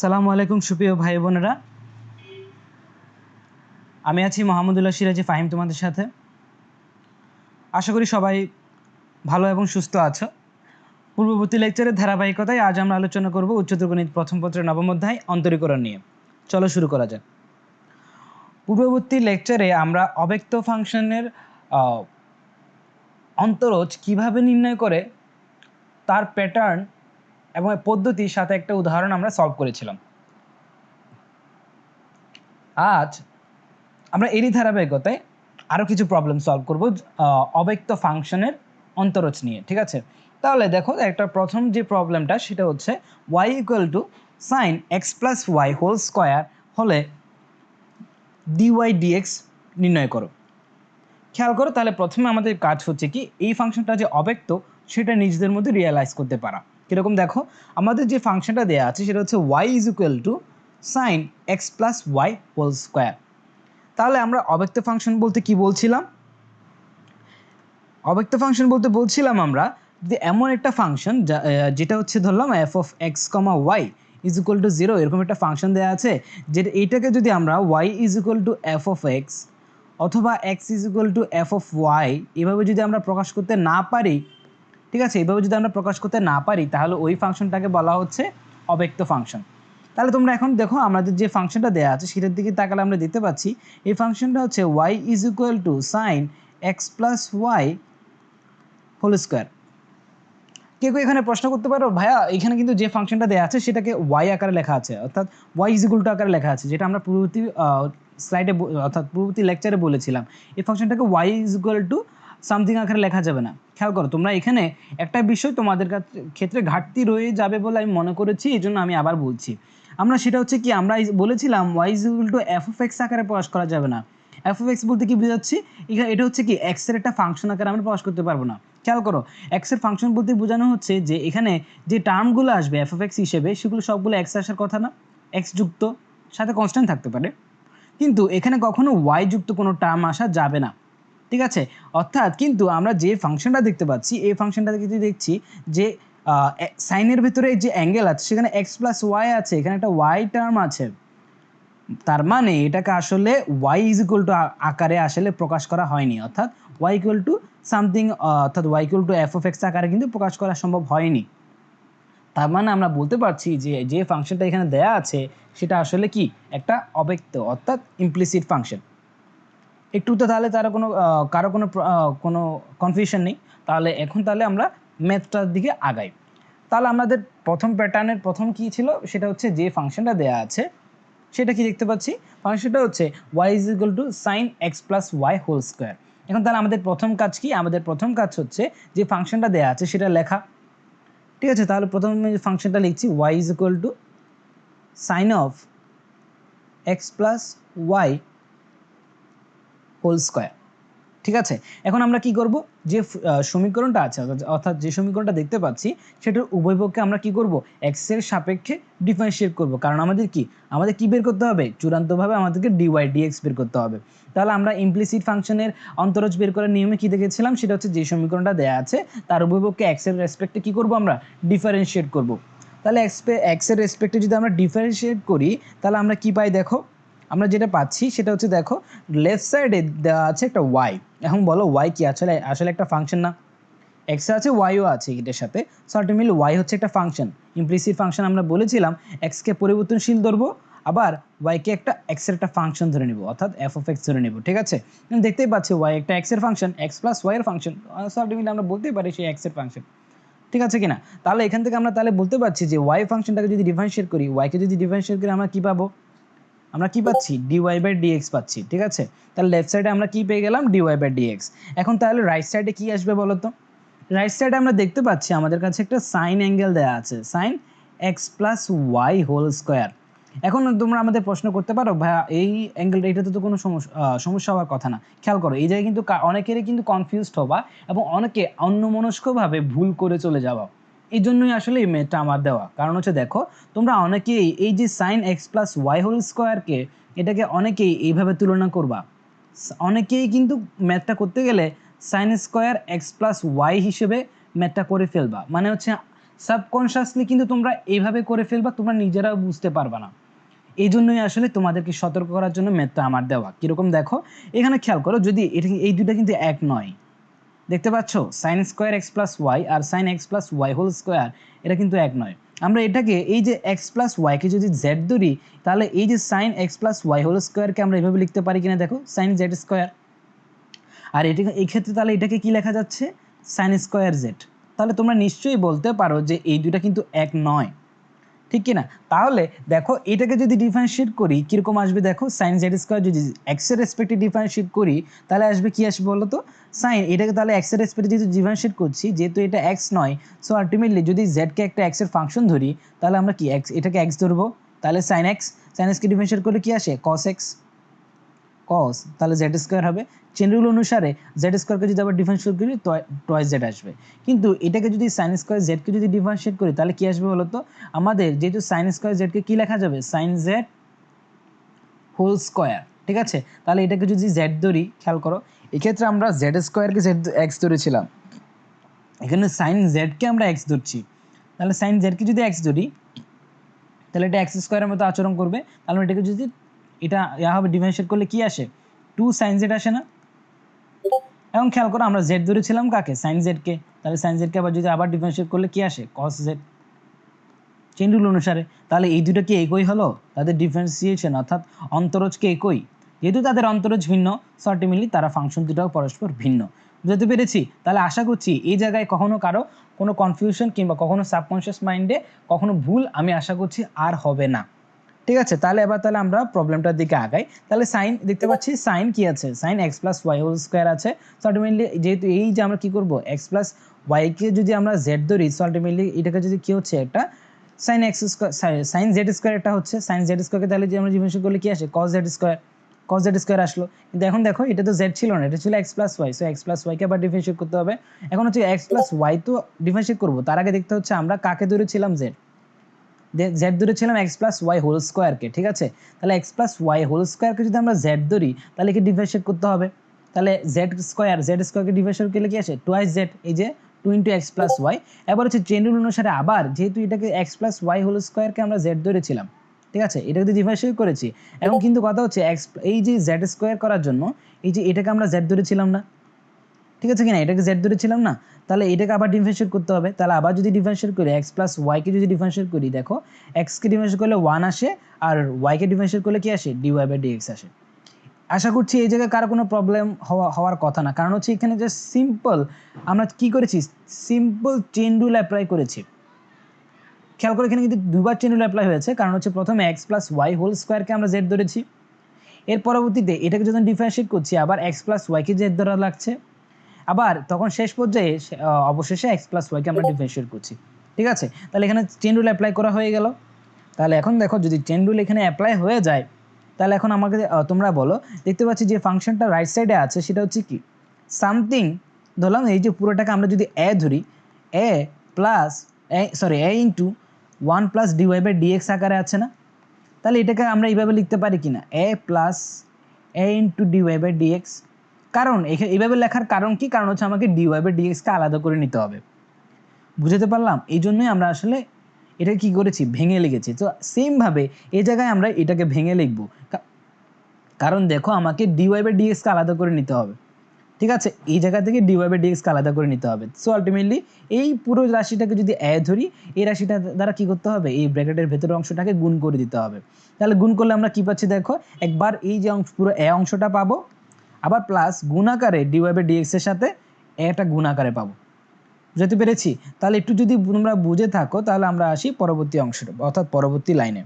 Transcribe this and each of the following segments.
সালামু আলাইকুম সুপ্রিয় ভাই বোনেরা, আমি আছি মোহাম্মদুল্লাহ সিরাজি ফাহিম তোমাদের সাথে। আশা করি সবাই ভালো এবং সুস্থ আছো। পূর্ববর্তী লেকচারের ধারাবাহিকতায় আজ আমরা আলোচনা করব উচ্চতর গণিত প্রথম পত্রের নবম অধ্যায় অন্তরীকরণ নিয়ে। চলো শুরু করা যাক। পূর্ববর্তী লেকচারে আমরা অব্যক্ত ফাংশনের অন্তরজ কিভাবে নির্ণয় করে তার প্যাটার্ন এবং পদ্ধতির সাথে একটা উদাহরণ আমরা সলভ করেছিলাম। আজ আমরা এরই ধারাবাহিকতায় আরও কিছু প্রবলেম সলভ করব অব্যক্ত ফাংশনের অন্তরজ নিয়ে, ঠিক আছে? তাহলে দেখো, একটা প্রথম যে প্রবলেমটা সেটা হচ্ছে y = sin x + y whole square হলে dy dx নির্ণয় করো। খেয়াল করো, তাহলে প্রথমে আমাদের কাজ হচ্ছে কি, এই ফাংশনটা যে অব্যক্ত সেটা নিজেদের মধ্যে রিয়েলাইজ করতে পারা। কীরকম দেখো, আমাদের যে ফাংশনটা দেওয়া আছে সেটা হচ্ছে y = sin x + y whole square. তাহলে আমরা অব্যক্ত ফাংশন বলতে কি বলছিলাম? অব্যক্ত ফাংশন বলতে বলছিলাম আমরা যে এমন একটা ফাংশন যেটা হচ্ছে ধরলাম f(x, y) = 0, এরকম একটা ফাংশন দেওয়া আছে, যেটা এইটাকে যদি আমরা y = f(x) অথবা x = f(y) এভাবে যদি আমরা প্রকাশ করতে না পারি, ঠিক আছে, এইভাবে যদি আমরা প্রকাশ করতে না পারি তাহলে ওই ফাংশনটাকে বলা হচ্ছে অব্যক্ত ফাংশন। তাহলে তোমরা এখন দেখো, আমাদের যে ফাংশনটা দেওয়া আছে সেটার দিকে তাকালে আমরা দেখতে পাচ্ছি এই ফাংশনটা হচ্ছে y = sin x + y whole square. কেউ এখানে প্রশ্ন করতে পারো, ভাইয়া এখানে কিন্তু যে ফাংশনটা দেওয়া আছে সেটাকে y আকারে লেখা আছে, অর্থাৎ y = আকারে লেখা আছে, যেটা আমরা পূর্ববর্তী স্লাইডে অর্থাৎ পূর্ববর্তী লেকচারে বলেছিলাম। এই ফাংশনটাকে y = সামথিং আকারে লেখা যাবে না। খেয়াল করো, তোমরা এখানে একটা বিষয় তোমাদের ক্ষেত্রে ঘাটতি রয়ে যাবে বলে আমি মনে করেছি, এই জন্য আমি আবার বলছি। আমরা সেটা হচ্ছে কি, আমরা বলেছিলাম y = f(x) আকারে প্রকাশ করা যাবে না। f(x) বলতে কি বোঝাচ্ছি, এখানে এটা হচ্ছে কি x এর একটা ফাংশন আকারে আমরা প্রকাশ করতে পারবো না। খেয়াল করো, x এর ফাংশন বলতে বোঝানো হচ্ছে যে এখানে যে টার্মগুলো আসবে f(x) হিসেবে সেগুলো সবগুলো x আসার কথা না, x যুক্ত সাথে কনস্ট্যান্ট থাকতে পারে, কিন্তু এখানে কখনো y যুক্ত কোনো টার্ম আসা যাবে না, ঠিক আছে? অর্থাৎ কিন্তু আমরা যে ফাংশনটা দেখতে পাচ্ছি এই ফাংশনটাতে কিন্তু দেখছি যে সাইনের ভিতরে যে অ্যাঙ্গেল আছে সেখানে x + y আছে, এখানে একটা y টার্ম আছে। তার মানে এটাকে আসলে y = আকারে আসলে প্রকাশ করা হয়নি, অর্থাৎ y = সামথিং, অর্থাৎ y = f(x) আকারে কিন্তু প্রকাশ করা সম্ভব হয়নি। তার মানে আমরা বলতে পারছি যে যে ফাংশনটা এখানে দেয়া আছে সেটা আসলে কি একটা অব্যক্ত, অর্থাৎ ইমপ্লিসিট ফাংশন। একটু তো তাহলে তারা কারো কোনো কনফিউশন নেই। তাহলে আমরা ম্যাথটার দিকে আগাই। তাহলে আমাদের প্রথম প্যাটার্নের প্রথম কি ছিল, সেটা হচ্ছে যে ফাংশনটা দেয়া আছে সেটা কি দেখতে পাচ্ছি, ফাংশনটা হচ্ছে y = sin x + y whole square. এখন তাহলে আমাদের প্রথম কাজ কি? আমাদের প্রথম কাজ হচ্ছে যে ফাংশনটা দেয়া আছে সেটা লেখা, ঠিক আছে? তাহলে প্রথমে ফাংশনটা লিখছি y = sin of x + y whole square, ঠিক আছে? এখন আমরা কি করব, যে সমীকরণটা আছে অর্থাৎ যে সমীকরণটা দেখতে পাচ্ছি সেটার উভয় পক্ষে আমরা কি করব, x এর সাপেক্ষে ডিফারেন্সিয়েট করব। কারণ আমাদের কি বের করতে হবে, চূড়ান্তভাবে আমাদেরকে dy dx বের করতে হবে। তাহলে আমরা ইমপ্লিসিট ফাংশনের অন্তরজ বের করার নিয়মে কি দেখেছিলাম, সেটা হচ্ছে যে সমীকরণটা দেয়া আছে তার উভয় পক্ষে x এর রেসপেক্টে কি করব, আমরা ডিফারেন্সিয়েট করব। তাহলে x এর রেসপেক্টে যদি আমরা ডিফারেন্সিয়েট করি তাহলে আমরা কি পাই, দেখো আমরা যেটা পাচ্ছি সেটা হচ্ছে, দেখো লেফট সাইডে দেওয়া আছে একটা y। এখন বলো y কি আসলে একটা ফাংশন না? x আছে, yও আছে এটার সাথে, সো আলটিমেটলি y হচ্ছে একটা ফাংশন, ইমপ্লিসিট ফাংশন। আমরা বলেছিলাম x কে পরিবর্তনশীল ধরবো, আবার y কে একটা x এর একটা ফাংশন ধরে নিব, অর্থাৎ f(x) ধরে নিব, ঠিক আছে? দেখতেই পাচ্ছি y একটা x এর ফাংশন, x + y এর ফাংশন, সো আলটিমেটলি আমরা বলতেই পারি সেই x এর ফাংশন, ঠিক আছে কিনা? তাহলে এখান থেকে আমরা তাহলে বলতে পারছি যে y ফাংশনটাকে যদি ডিফারেন্সিয়েট করি, y কে যদি ডিফারেন্সিয়েট করি আমরা কি পাবো, আমরা কি পাচ্ছি, dy/dx পাচ্ছি, ঠিক আছে? তাহলে লেফট সাইডে আমরা কি পেয়ে গেলাম, dy/dx। এখন তাহলে রাইট সাইডে কি আসবে বলো তো? রাইট সাইডে আমরা দেখতে পাচ্ছি আমাদের কাছে একটা সাইন অ্যাঙ্গেল দেওয়া আছে, sin x + y whole square. এখন তোমরা আমাদের প্রশ্ন করতে পারো, ভাইয়া এই অ্যাঙ্গেলটা, এটাতে তো কোনো সমস্যা হওয়ার কথা না। খেয়াল করো, এই জায়গায় কিন্তু অনেকেরই কিন্তু কনফিউজড হবা এবং অনেকে অন্যমনস্কভাবে ভুল করে চলে যাওয়া। এই জন্যই আসলে এই ম্যাথটা আমার দেওয়া। কারণ হচ্ছে দেখো, তোমরা অনেকেই এই যে sin x + y হোল স্কোয়ারকে এটাকে অনেকেই এইভাবে তুলনা করবা। অনেকেই কিন্তু ম্যাথটা করতে গেলে sin² x + y হিসেবে ম্যাথটা করে ফেলবা। মানে হচ্ছে সাবকনশিয়াসলি কিন্তু তোমরা এইভাবে করে ফেলবা, তোমরা নিজেরাও বুঝতে পারবা না। এই জন্যই আসলে তোমাদেরকে সতর্ক করার জন্য ম্যাথটা আমার দেওয়া। কীরকম দেখো, এখানে খেয়াল করো, যদি এটা এই দুটা কিন্তু এক নয়, দেখতে পাচ্ছ sine square x plus y আর sine x plus y whole square, এটা কিন্তু এক নয়। আমরা এটাকে এই যে এক্স প্লাস ওয়াইকে যদি জেড ধরি, তাহলে এই যে sine x plus y whole স্কোয়ারকে আমরা এভাবে লিখতে পারি কিনা দেখো, সাইন জেড স্কোয়ার। আর এটা এই ক্ষেত্রে তাহলে এটাকে কি লেখা যাচ্ছে, সাইন স্কোয়ার জেড। তাহলে তোমরা নিশ্চয়ই বলতে পারো যে এই দুটা কিন্তু এক নয়, ঠিক কিনা? তাহলে দেখো এটাকে যদি ডিফারেন্সিয়েট করি কীরকম আসবে দেখো, সাইন জেড স্কোয়ার যদি এক্সের রেসপেক্টে ডিফারেন্সিয়েট করি তাহলে আসবে কি আসবে বলো তো, সাইন। এটাকে তাহলে এক্সের রেসপেক্টে যেহেতু ডিফারেন্সিয়েট করছি, যেহেতু এটা এক্স নয়, সো আলটিমেটলি যদি জেডকে একটা এক্সের ফাংশন ধরি তাহলে আমরা কি এক্স, এটাকে এক্স ধরবো, তাহলে সাইন এক্সকে ডিফারেন্সিয়েট করলে কি আসে, কস এক্স, কস, তাহলে জেড স্কোয়ার হবে। চেন রুল অনুসারে জেড স্কোয়ারকে যদি আবার ডিফারেন্সিয়েট করি টয়েস জেড আসবে। কিন্তু এটাকে যদি সাইন স্কোয়ার জেডকে যদি ডিফারেন্সিয়েট করি তাহলে কি আসবে বলো তো, আমাদের যেহেতু সাইন স্কোয়ার জেডকে কি লেখা যাবে, সাইন জেড হোল স্কোয়ার, ঠিক আছে? তাহলে এটাকে যদি জেড ধরি, খেয়াল করো এক্ষেত্রে আমরা জেড স্কোয়ারকে জেড এক্স ধরেছিলাম, এখানে সাইন জেডকে আমরা এক্স ধরছি, তাহলে সাইন জেডকে যদি এক্স ধরি তাহলে এটা এক্স স্কোয়ারের মতো আচরণ করবে। তাহলে এটাকে যদি এটা হবে ডিফারেন্সিয়েট করলে কি আসে, 2 সাইন জেড আসে না? এবং খেয়াল করো আমরা জেড ধরেছিলাম কাকে, সাইন জেডকে, তাহলে সাইন জেডকে আবার যদি আবার ডিফারেন্সিয়েট করলে কি আসে, কস জেড, চেইন রুল অনুসারে। তাহলে এই দুটো কি একই হলো, তাদের ডিফারেন্সিয়েশন অর্থাৎ অন্তরজকে একই, যেহেতু তাদের অন্তরজ ভিন্ন, সো আলটিমেটলি তারা ফাংশন দুটাও পরস্পর ভিন্ন। বুঝতে পেরেছি? তাহলে আশা করছি এই জায়গায় কখনো কারো কোনো কনফিউশন কিংবা কখনো সাবকনশিয়াস মাইন্ডে কখনো ভুল আমি আশা করছি আর হবে না, ঠিক আছে? তাহলে এবার তাহলে আমরা প্রবলেমটার দিকে আগাই। তাহলে সাইন দেখতে পাচ্ছি, সাইন কি আছে, sine x plus y whole square আছে। সো আলটিমেটলি যেহেতু এই যে আমরা কি করবো, এক্স প্লাস ওয়াইকে যদি আমরা জেড ধরি, সো আলটিমেটলি এটাকে যদি কি হচ্ছে একটা sine x square, sine z square একটা হচ্ছে, সাইন জেড স্কোয়ারকে তাহলে যে আমরা ডিফারেন্সিয়েট করলে কি আসে, কস জেড স্কোয়ার, কস জেড স্কোয়ার আসলো। কিন্তু এখন দেখো এটা তো জেড ছিল না, এটা ছিল x plus y, so x plus ওয়াইকে আবার ডিফারেন্সিয়েট করতে হবে। এখন হচ্ছে এক্স প্লাস ওয়াই তো ডিফারেন্সিয়েট করবো, তার আগে দেখতে হচ্ছে আমরা কাকে ধরেছিলাম, জেড, জেড ধরেছিলাম এক্স প্লাস ওয়াই হোল স্কোয়ারকে, ঠিক আছে? তাহলে এক্স প্লাস ওয়াই হোল স্কোয়ারকে যদি আমরা জেড ধরি তাহলে কি ডিফারেন্সিয়েট করতে হবে, তাহলে জেড স্কোয়ারকে ডিফারেন্সিয়েট করলে কি আসে, টুয়াইস জেড, এই যে 2 × এক্স প্লাস ওয়াই। এবার হচ্ছে চেইন রুল অনুসারে আবার যেহেতু এটাকে এক্স প্লাস ওয়াই হোল স্কোয়ারকে আমরা জেড ধরেছিলাম, ঠিক আছে, এটাকে যদি ডিফারেন্সিয়েট করেছি, এখন কিন্তু কথা হচ্ছে এক্স এই যে জেড স্কোয়ার করার জন্য এই যে এটাকে আমরা জেড ধরেছিলাম না, ঠিক আছে কিনা, এটাকে জেড ধরেছিলাম না, তাহলে এটাকে আবার ডিফারেন্সিয়েট করতে হবে। তাহলে আবার যদি ডিফারেন্সিয়েট করি এক্স প্লাস ওয়াইকে যদি ডিফারেন্সিয়েট করি, দেখো এক্সকে ডিফারেন্সিয়েট করলে 1 আসে আর ওয়াইকে ডিফারেন্সিয়েট করলে কি আসে, dy/dx আসে। আশা করছি এই জায়গায় কারো কোনো প্রবলেম হওয়ার কথা না, কারণ হচ্ছে এখানে জাস্ট সিম্পল আমরা কি করেছি, সিম্পল চেইন রুল অ্যাপ্লাই করেছি। খেয়াল করে এখানে কিন্তু দুবার চেইন রুল অ্যাপ্লাই হয়েছে, কারণ হচ্ছে প্রথমে এক্স প্লাস ওয়াই হোল স্কোয়ারকে আমরা জেড ধরেছি, এর পরবর্তীতে এটাকে যখন ডিফারেন্সিয়েট করছি আবার এক্স প্লাস ওয়াইকে জেড ধরা লাগছে, আবার তখন শেষ পর্যায়ে অবশেষে এক্স প্লাস ওয়াইকে আমরা ডিফারেন্সিয়েট করছি, ঠিক আছে? তাহলে এখানে চেইন রুল অ্যাপ্লাই করা হয়ে গেল। তাহলে এখন দেখো যদি চেইন রুল এখানে অ্যাপ্লাই হয়ে যায় তাহলে এখন আমাকে তোমরা বলো, দেখতে পাচ্ছি যে ফাংশনটা রাইট সাইডে আছে সেটা হচ্ছে কি, সামথিং ধরলাম এই যে পুরোটাকে আমরা যদি এ ধরি, এ প্লাস এ ইন্টু 1 প্লাস dy/dx আকারে আছে না, তাহলে এটাকে আমরা এইভাবে লিখতে পারি কিনা, এ প্লাস এ ইন্টু dy/dx। কারণ এইভাবে লেখার কারণ কি, কারণ হচ্ছে আমাকে dy/dxকে আলাদা করে নিতে হবে, বুঝতে পারলাম? এই জন্যই আমরা আসলে এটা কি করেছি, ভেঙে লিখেছি। তো সেমভাবে এই জায়গায় আমরা এটাকে ভেঙে লিখব, কারণ দেখো আমাকে dy/dxকে আলাদা করে নিতে হবে, ঠিক আছে? এই জায়গা থেকে dy/dxকে আলাদা করে নিতে হবে। সো আলটিমেটলি এই পুরো রাশিটাকে যদি এ ধরি, এই রাশিটা দ্বারা কি করতে হবে, এই ব্র্যাকেটের ভেতরের অংশটাকে গুণ করে দিতে হবে। তাহলে গুণ করলে আমরা কি পাচ্ছি দেখো, একবার এই যে পুরো এ অংশটা পাবো, আবার প্লাস গুণাকারে dy/dx এর সাথে এটা গুণাকারে পাবো। বুঝতে পেরেছি? তাহলে একটু যদি তোমরা বুঝে থাকো তাহলে আমরা আসি পরবর্তী অংশটা, অর্থাৎ পরবর্তী লাইনে।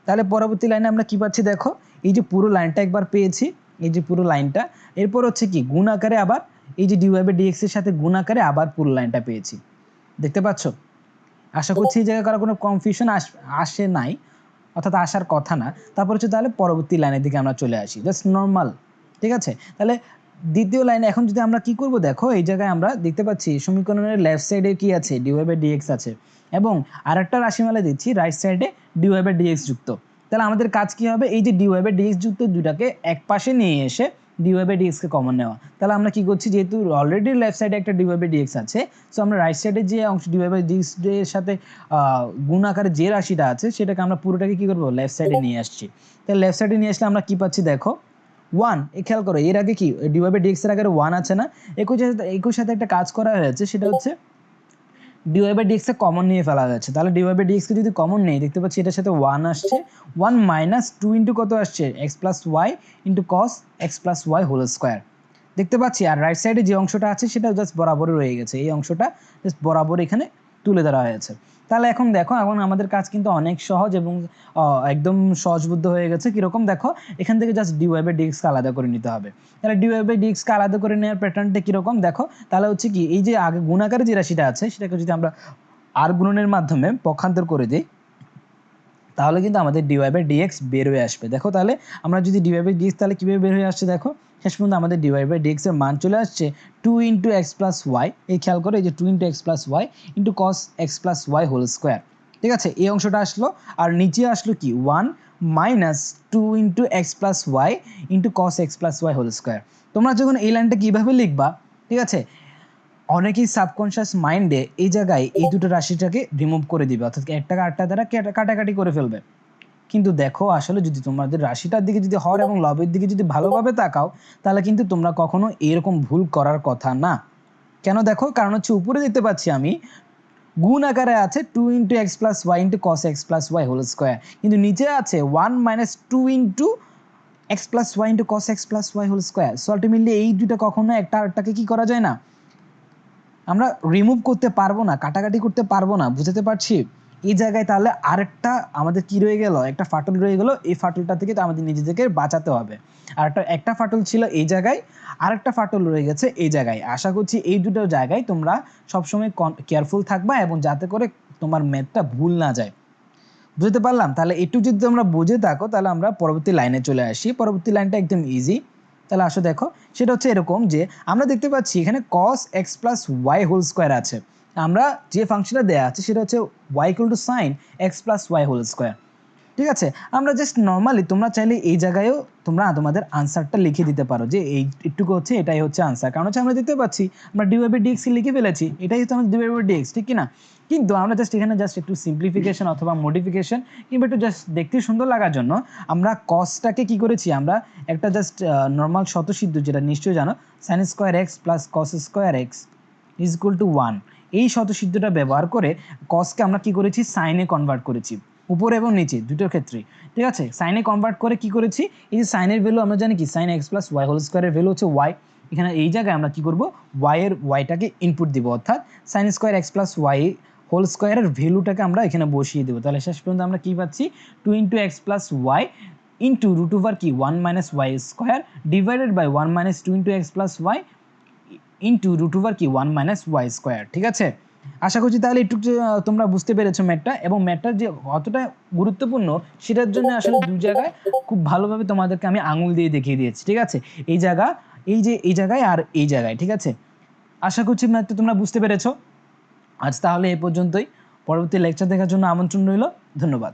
তাহলে পরবর্তী লাইনে আমরা কি পাচ্ছি দেখো, এই যে পুরো লাইনটা একবার পেয়েছি, এই যে পুরো লাইনটা, এরপর হচ্ছে কি গুণ আকারে আবার এই যে dy/dx এর সাথে গুণ আকারে আবার পুরো লাইনটা পেয়েছি, দেখতে পাচ্ছ? আশা করছি এই জায়গায় কারো কোনো কনফিউশন আসে নাই, অর্থাৎ আসার কথা না। তারপর হচ্ছে তাহলে পরবর্তী লাইনের দিকে আমরা চলে আসি, জাস্ট নর্মাল, ঠিক আছে? তাহলে দ্বিতীয় লাইনে এখন যদি আমরা কি করব দেখো, এই জায়গায় আমরা দেখতে পাচ্ছি সমীকরণের লেফট সাইডে কি আছে, dy/dx আছে, এবং আরেকটা রাশিমালা দিচ্ছি রাইট সাইডে dy/dx যুক্ত। তাহলে আমাদের কাজ কি হবে, এই যে dy/dx যুক্ত দুটাকে এক পাশে নিয়ে এসে dy/dx কে কমন নেওয়া। তাহলে আমরা কি করছি, যেহেতু অলরেডি লেফট সাইডে একটা dy/dx আছে, সো আমরা রাইট সাইডে যে অংশ dy/dx এর সাথে গুণ আকারে যে রাশিটা আছে সেটাকে আমরা পুরোটাকে কি করব, লেফট সাইডে নিয়ে আসছি। তাহলে লেফট সাইডে নিয়ে আসলে আমরা কি পাচ্ছি দেখো, 1। এই খেয়াল করো, এর আগে কি dy/dx এর আগে 1 আছে না, একই সাথে একটা কাজ করা হয়েছে, সেটা হচ্ছে dy/dx কে কমন নিয়ে ফেলা হয়েছে। তাহলে dy/dx কে যদি কমন নেই, দেখতে পাচ্ছি এটার সাথে 1 আসছে, 1 মাইনাস 2 ইন্টু কত আসছে, x plus y into cos x plus y whole square দেখতে পাচ্ছি। আর রাইট সাইডে যে অংশটা আছে সেটা জাস্ট বরাবরই রয়ে গেছে, এই অংশটা জাস্ট বরাবর এখানে তুলে ধরা হয়েছে। তাহলে এখন দেখো, এখন আমাদের কাজ কিন্তু অনেক সহজ এবং একদম সহজবুদ্ধ হয়ে গেছে। কীরকম দেখো, এখান থেকে জাস্ট dy/dx কে আলাদা করে নিতে হবে। তাহলে dy/dx কে আলাদা করে নেওয়ার প্যাটার্নটা কীরকম দেখো, তাহলে হচ্ছে কি, এই যে আগে গুণাকারে যে রাশিটা আছে সেটাকে যদি আমরা আর গুণনের মাধ্যমে পক্ষান্তর করে দিই, তাহলে কিন্তু আমাদের dy/dx বের হয়ে আসবে। দেখো তাহলে আমরা যদি dy/dx তাহলে কীভাবে বের হয়ে আসছে দেখো, শেষ পর্যন্ত আমাদের dy/dx এর মান চলে আসছে 2 ইন্টু এক্স প্লাস ওয়াই। এই খেয়াল করে, এই যে 2 into x plus y into cos x plus y whole square. ঠিক আছে, এই অংশটা আসলো, আর নিচে আসলো কি 1 minus 2 into x plus y into cos x plus y whole square. তোমরা যখন এই লাইনটা কীভাবে লিখবা, ঠিক আছে, অনেকেই সাবকনশিয়াস মাইন্ডে এই জায়গায় এই দুটো রাশিটাকে রিমুভ করে দিবে, অর্থাৎ একটাকে আটটা দ্বারা কাটাকাটি করে ফেলবে। কিন্তু দেখো, আসলে যদি তোমাদের রাশিটার দিকে যদি হর এবং লবের দিকে যদি ভালোভাবে তাকাও, তাহলে কিন্তু তোমরা কখনো এরকম ভুল করার কথা না। কেন দেখো, কারণ হচ্ছে উপরে দেখতে পাচ্ছি আমি গুণ আকারে আছে 2 into x plus y into cos x plus y whole square, কিন্তু নিচে আছে 1 minus 2 into x plus y into cos x plus y whole square. So ultimately এই দুটো কখনো একটা আরেকটাকে কি করা যায় না, আমরা রিমুভ করতে পারবো না, কাটাকাটি করতে পারবো না। বুঝতে পারছি? এই জায়গায় তাহলে আরেকটা আমাদের কি রয়ে গেল, একটা ফাটল রয়ে গেল। এই ফাটলটা থেকে তো আমাদের নিজেদেরকে বাঁচাতে হবে। আর একটা ফাটল ছিল এই জায়গায়, আরেকটা ফাটল রয়ে গেছে এই জায়গায়। আশা করছি এই দুটো জায়গায় তোমরা সবসময় কেয়ারফুল থাকবা, এবং যাতে করে তোমার ম্যাথটা ভুল না যায়। বুঝতে পারলাম? তাহলে একটু যদি তোমরা বুঝে থাকো, তাহলে আমরা পরবর্তী লাইনে চলে আসি। পরবর্তী লাইনটা একদম ইজি। তাহলে আসো দেখো, সেটা হচ্ছে এরকম যে আমরা দেখতে পাচ্ছি এখানে cos x plus y whole square আছে। আমরা যে ফাংশনটা দেওয়া আছে সেটা হচ্ছে y equal to sine x plus y whole square. ঠিক আছে, আমরা জাস্ট নর্মালি, তোমরা চাইলে এই জায়গায়ও তোমরা তোমাদের আনসারটা লিখে দিতে পারো যে এইটুকু হচ্ছে, এটাই হচ্ছে আনসার। কারণ হচ্ছে আমরা দেখতে পাচ্ছি আমরা dy/dx লিখে ফেলেছি, এটাই হচ্ছে আমাদের dy/dx, ঠিক কি না? কিন্তু আমরা জাস্ট এখানে জাস্ট একটু সিম্পলিফিকেশন অথবা মডিফিকেশন কিংবা একটু জাস্ট দেখতে সুন্দর লাগার জন্য আমরা কসটাকে কি করেছি, আমরা একটা জাস্ট নর্মাল শতসিদ্ধ, যেটা নিশ্চয়ই জানো, sign square x plus cos square x is equal to 1, এই শতসিদ্ধটা ব্যবহার করে কসকে আমরা কি করেছি, সাইনে কনভার্ট করেছি, উপরে এবং নিচে দুটোর ক্ষেত্রেই। ঠিক আছে, সাইনে কনভার্ট করে কি করেছি, এই যে সাইনের ভ্যালু আমরা জানি কি, sine x plus y whole স্কোয়ারের ভ্যালু হচ্ছে ওয়াই। এখানে এই জায়গায় আমরা কি করব, ওয়াইটাকে ইনপুট দিব, অর্থাৎ sine square x plus y whole স্কোয়ারের ভ্যালুটাকে আমরা এখানে বসিয়ে দেবো। তাহলে শেষ পর্যন্ত আমরা কি পাচ্ছি, 2 into x plus y into root over কি 1 minus y square divided by 1 minus 2 into x plus y into root over কি 1 মাইনাস ওয়াই স্কোয়ার। ঠিক আছে, আশা করছি তাহলে একটু তোমরা বুঝতে পেরেছো ম্যাথটা, এবং ম্যাথটা যে কতটা গুরুত্বপূর্ণ সেটার জন্য আসলে দুই জায়গায় খুব ভালোভাবে তোমাদেরকে আমি আঙুল দিয়ে দেখিয়ে দিয়েছি। ঠিক আছে, এই জায়গায় আর এই জায়গায়। ঠিক আছে, আশা করছি ম্যাথটা তোমরা বুঝতে পেরেছো। আজ তাহলে এই পর্যন্তই। পরবর্তী লেকচার দেখার জন্য আমন্ত্রণ রইল। ধন্যবাদ।